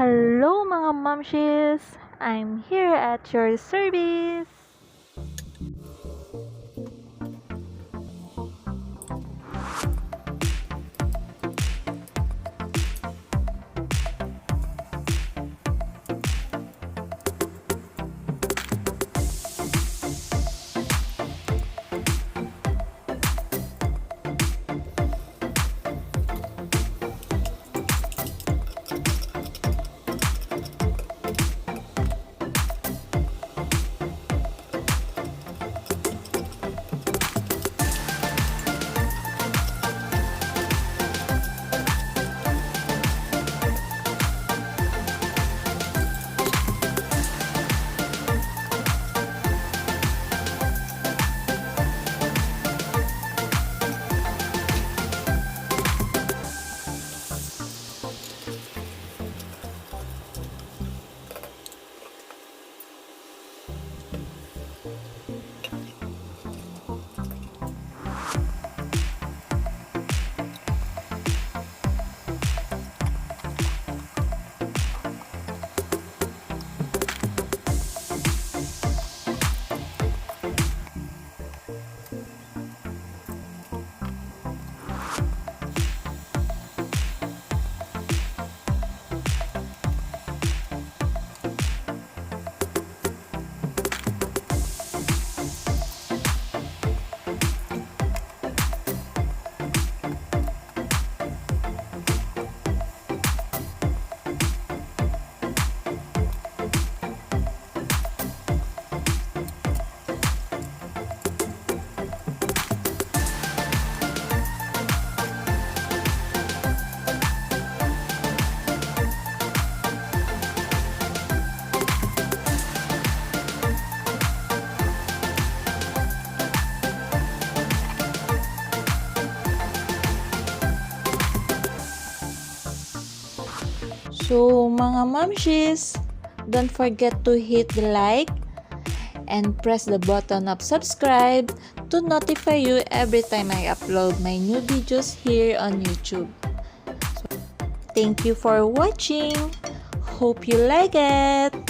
Hello mga momshies! I'm here at your service! So mga momshies, don't forget to hit the like and press the button of subscribe to notify you every time I upload my new videos here on YouTube. So, thank you for watching. Hope you like it.